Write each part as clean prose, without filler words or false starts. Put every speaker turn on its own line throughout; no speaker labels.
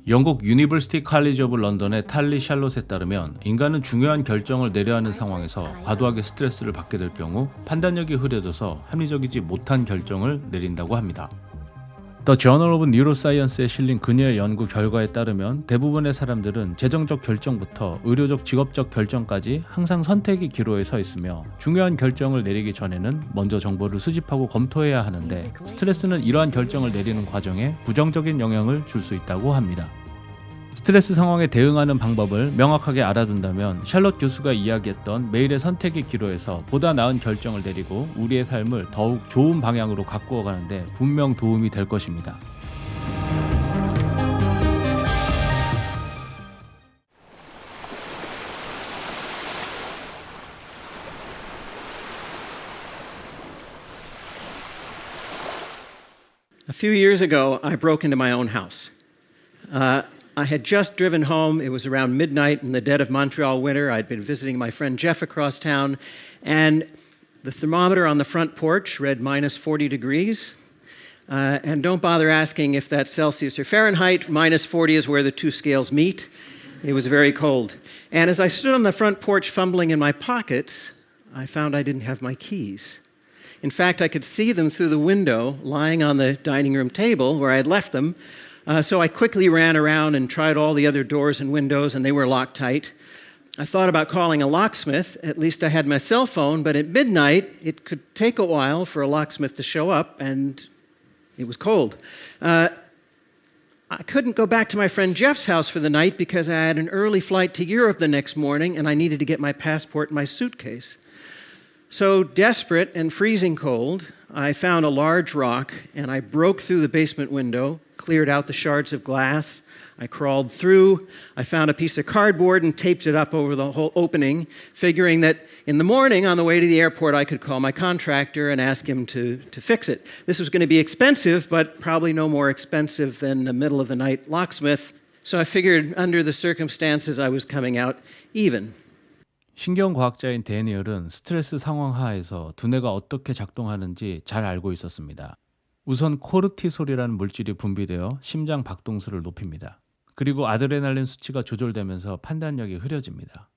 영국 유니버시티 칼리지 오브 런던의 탈리 샬롯에 따르면 인간은 중요한 결정을 내려야 하는 상황에서 과도하게 스트레스를 받게 될 경우 판단력이 흐려져서 합리적이지 못한 결정을 내린다고 합니다. The Journal of Neuroscience에 실린 그녀의 연구 결과에 따르면 대부분의 사람들은 재정적 결정부터 의료적 직업적 결정까지 항상 선택의 기로에 서 있으며 중요한 결정을 내리기 전에는 먼저 정보를 수집하고 검토해야 하는데 스트레스는 이러한 결정을 내리는 과정에 부정적인 영향을 줄 수 있다고 합니다. 스트레스 상황에 대응하는 방법을 명확하게 알아둔다면 샬롯 교수가 이야기했던 매일의 선택의 기로에서 보다 나은 결정을 내리고 우리의 삶을 더욱 좋은 방향으로 가꾸어 가는데 분명 도움이 될 것입니다.
A few years ago, I broke into my own house. I had just driven home. It was around midnight in the dead of Montreal winter. I'd been visiting my friend Jeff across town, and the thermometer on the front porch read minus 40 degrees. And don't bother asking if that's Celsius or Fahrenheit. Minus 40 is where the two scales meet. It was very cold. And as I stood on the front porch fumbling in my pockets, I found I didn't have my keys. In fact, I could see them through the window lying on the dining room table where I had left them. So I quickly ran around and tried all the other doors and windows, and they were locked tight. I thought about calling a locksmith. At least I had my cell phone, but at midnight, it could take a while for a locksmith to show up, and it was cold. I couldn't go back to my friend Jeff's house for the night because I had an early flight to Europe the next morning, and I needed to get my passport and my suitcase. So desperate and freezing cold, I found a large rock, and I broke through the basement window, cleared out the shards of glass. I crawled through. I found a piece of cardboard and taped it up over the whole opening, figuring that in the morning on the way to the airport, I could call my contractor and ask him to fix it. This was going to be expensive, but probably no more expensive than a middle-of-the-night locksmith. So I figured under the circumstances, I was coming out even.
신경과학자인 데니얼은 스트레스 상황 하에서 두뇌가 어떻게 작동하는지 잘 알고 있었습니다. 우선 코르티솔이라는 물질이 분비되어 심장 박동수를 높입니다. 그리고 아드레날린 수치가 조절되면서 판단력이 흐려집니다.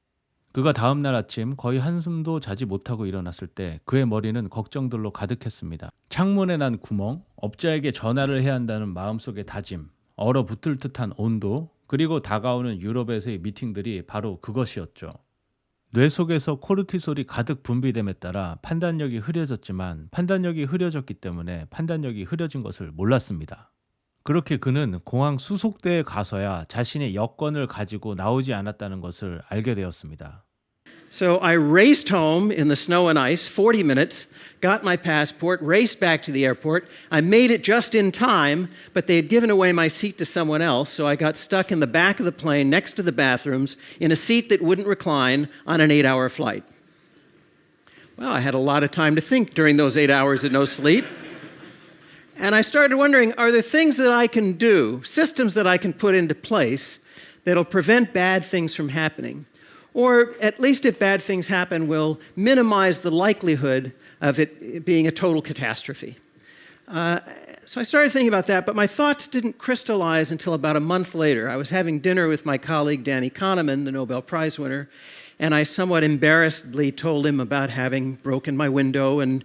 그가 다음 날 아침 거의 한숨도 자지 못하고 일어났을 때 그의 머리는 걱정들로 가득했습니다. 창문에 난 구멍, 업자에게 전화를 해야 한다는 마음속의 다짐, 얼어붙을 듯한 온도, 그리고 다가오는 유럽에서의 미팅들이 바로 그것이었죠. 뇌 속에서 코르티솔이 가득 분비됨에 따라 판단력이 흐려졌지만 판단력이 흐려졌기 때문에 판단력이 흐려진 것을 몰랐습니다. 그렇게 그는 공항 수속대에 가서야 자신의 여권을 가지고 나오지 않았다는 것을 알게 되었습니다.
So I raced home in the snow and ice, 40 minutes, got my passport, raced back to the airport. I made it just in time, but they had given away my seat to someone else, so I got stuck in the back of the plane next to the bathrooms in a seat that wouldn't recline on an 8-hour flight. Well, I had a lot of time to think during those 8 hours of no sleep. And I started wondering, are there things that I can do, systems that I can put into place that'll prevent bad things from happening? Or at least if bad things happen, will minimize the likelihood of it being a total catastrophe. So I started thinking about that, but my thoughts didn't crystallize until about a month later. I was having dinner with my colleague Danny Kahneman, the Nobel Prize winner, and I somewhat embarrassedly told him about having broken my window and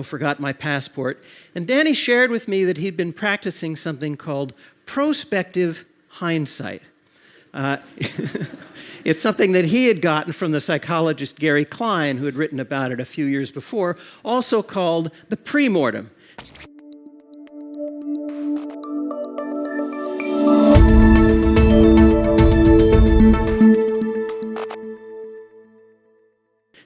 forgot my passport. And Danny shared with me that he'd been practicing something called prospective hindsight. It's something that he had gotten from the psychologist Gary Klein, who had written about it a few years before, also called the pre-mortem.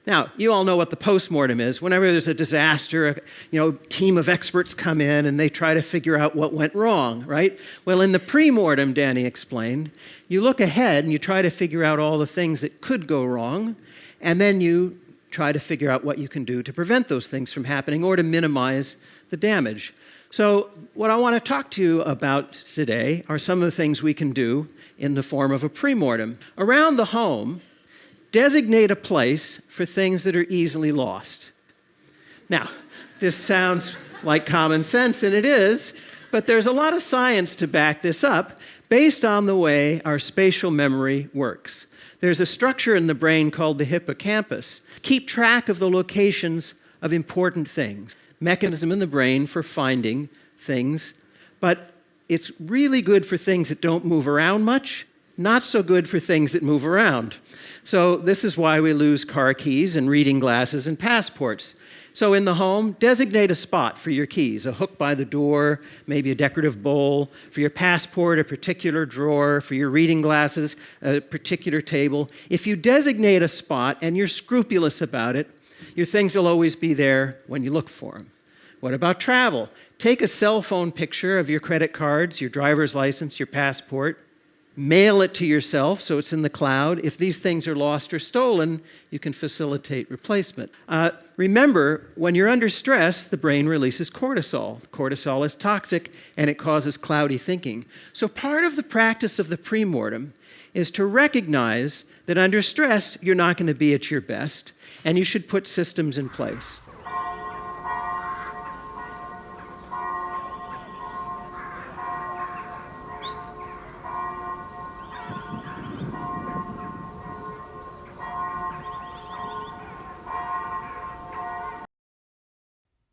Now, you all know what the postmortem is. Whenever there's a disaster, a team of experts come in and they try to figure out what went wrong, right? Well, in the pre-mortem, Danny explained, you look ahead and you try to figure out all the things that could go wrong, and then you try to figure out what you can do to prevent those things from happening or to minimize the damage. So what I want to talk to you about today are some of the things we can do in the form of a pre-mortem. Around the home, designate a place for things that are easily lost. Now, this sounds like common sense, and it is, But there's a lot of science to back this up based on the way our spatial memory works. There's a structure in the brain called the hippocampus. Keep track of the locations of important things. Mechanism in the brain for finding things, but it's really good for things that don't move around much, not so good for things that move around. So this is why we lose car keys and reading glasses and passports. So in the home, designate a spot for your keys, a hook by the door, maybe a decorative bowl. For your passport, a particular drawer. For your reading glasses, a particular table. If you designate a spot and you're scrupulous about it, your things will always be there when you look for them. What about travel? Take a cell phone picture of your credit cards, your driver's license, your passport. Mail it to yourself so it's in the cloud. If these things are lost or stolen, you can facilitate replacement. Remember, when you're under stress, the brain releases cortisol. Cortisol is toxic and it causes cloudy thinking. So part of the practice of the premortem is to recognize that under stress, you're not going to be at your best, and you should put systems in place.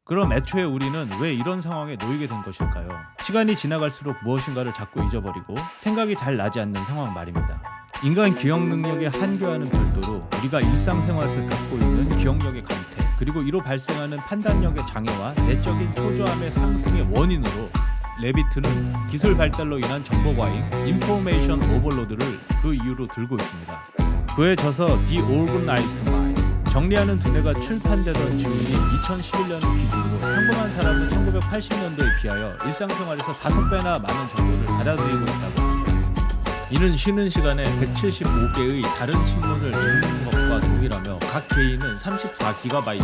그럼 애초에 우리는 왜 이런 상황에 놓이게 된 것일까요? 시간이 지나갈수록 무엇인가를 자꾸 잊어버리고 생각이 잘 나지 않는 상황 말입니다. 인간 기억 능력의 한계와는 별도로 우리가 일상생활에서 겪고 있는 기억력의 감퇴, 그리고 이로 발생하는 판단력의 장애와 내적인 초조함의 상승의 원인으로 레비트는 기술 발달로 인한 정보 과잉, 인포메이션 오버로드를 그 이유로 들고 있습니다. 그에 져서 The Organized Mind, 정리하는 두뇌가 출판되던 즈음인 2011년을 기준으로 평범한 사람은 1980년도에 비하여 일상생활에서 5배나 많은 정보를 받아들이고 있다고 합니다. 이는 쉬는 시간에 175개의 다른 신문을 읽는 것과 동일하며 각 개인은 34GB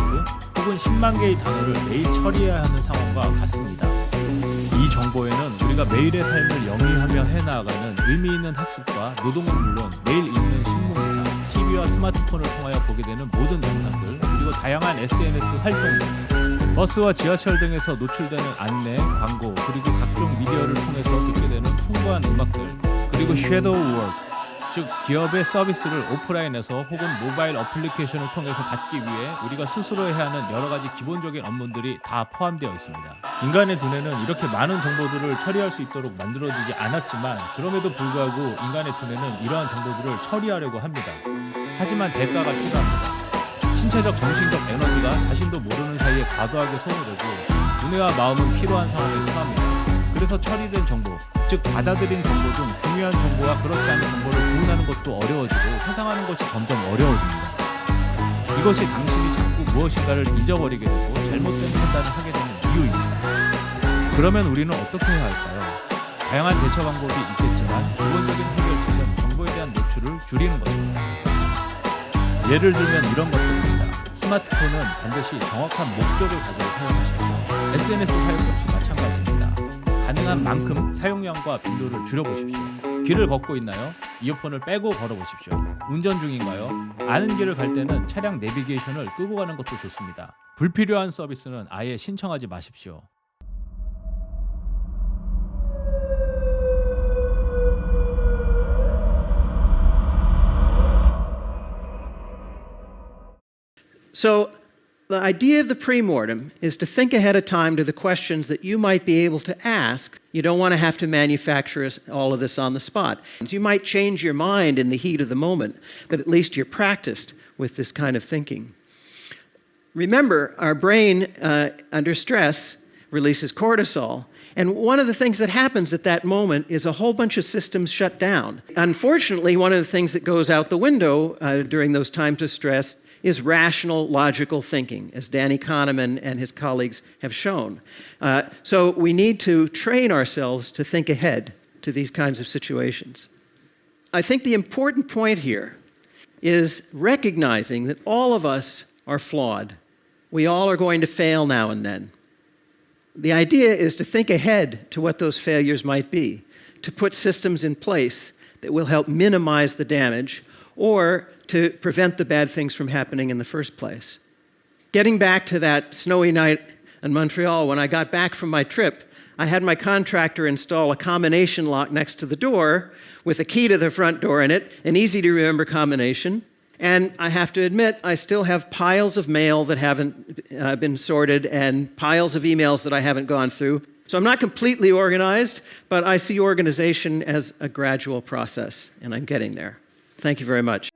혹은 10만 개의 단어를 매일 처리해야 하는 상황과 같습니다. 이 정보에는 우리가 매일의 삶을 영위하며 해나가는 의미 있는 학습과 노동은 물론 매일 읽는 신문기사, TV와 스마트폰을 통하여 보게 되는 모든 영상들, 그리고 다양한 SNS 활동들, 버스와 지하철 등에서 노출되는 안내, 광고, 그리고 각종 미디어를 통해서 듣게 되는 풍부한 음악들, 그리고 섀도우 워크, 즉 기업의 서비스를 오프라인에서 혹은 모바일 어플리케이션을 통해서 받기 위해 우리가 스스로 해야 하는 여러 가지 기본적인 업무들이 다 포함되어 있습니다. 인간의 두뇌는 이렇게 많은 정보들을 처리할 수 있도록 만들어지지 않았지만, 그럼에도 불구하고 인간의 두뇌는 이러한 정보들을 처리하려고 합니다. 하지만 대가가 필요합니다. 신체적, 정신적 에너지가 자신도 모르는 사이에 과도하게 소모되고 두뇌와 마음은 피로한 상황에 처합니다. 그래서 처리된 정보, 즉 받아들인 정보 중 중요한 정보와 그렇지 않은 정보를 구분하는 것도 어려워지고 회상하는 것이 점점 어려워집니다. 이것이 당신이 자꾸 무엇인가를 잊어버리게 되고 잘못된 판단을 하게 되는 이유입니다. 그러면 우리는 어떻게 해야 할까요? 다양한 대처 방법이 있겠지만 기본적인 해결책은 정보에 대한 노출을 줄이는 것입니다. 예를 들면 이런 것들입니다. 스마트폰은 반드시 정확한 목적을 가지고 사용하십시오. SNS 사용 역시 마찬가지입니다. 가능한 만큼 사용량과 빈도를 줄여보십시오. 길을 걷고 있나요? 이어폰을 빼고 걸어보십시오. 운전 중인가요? 아는 길을 갈 때는 차량 내비게이션을 끄고 가는 것도 좋습니다. 불필요한 서비스는 아예 신청하지 마십시오.
So the idea of the premortem is to think ahead of time to the questions that you might be able to ask. You don't want to have to manufacture all of this on the spot. You might change your mind in the heat of the moment, but at least you're practiced with this kind of thinking. Remember, our brain under stress releases cortisol. And one of the things that happens at that moment is a whole bunch of systems shut down. Unfortunately, one of the things that goes out the window during those times of stress is rational, logical thinking, as Danny Kahneman and his colleagues have shown. So we need to train ourselves to think ahead to these kinds of situations. I think the important point here is recognizing that all of us are flawed. We all are going to fail now and then. The idea is to think ahead to what those failures might be, to put systems in place that will help minimize the damage or to prevent the bad things from happening in the first place. Getting back to that snowy night in Montreal, when I got back from my trip, I had my contractor install a combination lock next to the door with a key to the front door in it, an easy-to-remember combination. And I have to admit, I still have piles of mail that haven't been sorted and piles of emails that I haven't gone through. So I'm not completely organized, but I see organization as a gradual process, and I'm getting there. Thank you very much.